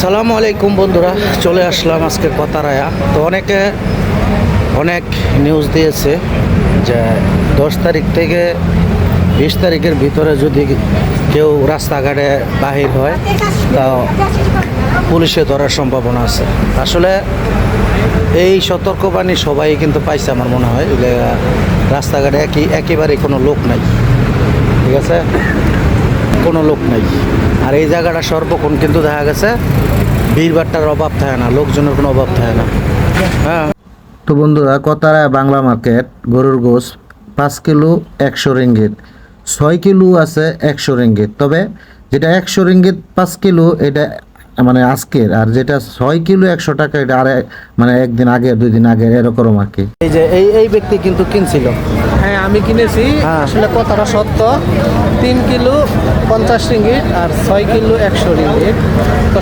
সালামু আলাইকুম বন্ধুরা, চলে আসলাম আজকে কথারায়া। তো অনেক নিউজ দিয়েছে যে 10 তারিখ থেকে 20 তারিখের ভিতরে যদি কেউ রাস্তাঘাটে বাহির হয় তা পুলিশে ধরার সম্ভাবনা আছে। আসলে এই সতর্কবাণী সবাই কিন্তু পাইছে আমার মনে হয় যে রাস্তাঘাটে একেবারে কোনো লোক নাই, ঠিক আছে, কোনো লোক নাই। আর এই জায়গাটা সর্বক্ষণ কিন্তু দেখা গেছে ভিড়ভাট্টার অভাব থাকে না, লোকজনের কোনো অভাব থাকে না। হ্যাঁ, তো বন্ধুরা, কথারা বাংলা মার্কেট গরুর গোশ 5 কিলো 100 রিঙ্গিত, 6 কিলো আছে 100 রিঙ্গিত। তবে যেটা 100 রিঙ্গিত 5 কিলো এটা মানে আজকের, আর যেটা 6 কিলো 100 টাকা এটা আর মানে একদিন আগে 2 দিন আগে এরকম আর কি। এই যে এই ব্যক্তি কিন্তু কিনছিল। হ্যাঁ, আমি কিনেছি। হ্যাঁ। আসলে কথাটা সত্য। 3 কিলো 50 রিঙ্গিট আর 6 কিলো 100 রিঙ্গিট। তো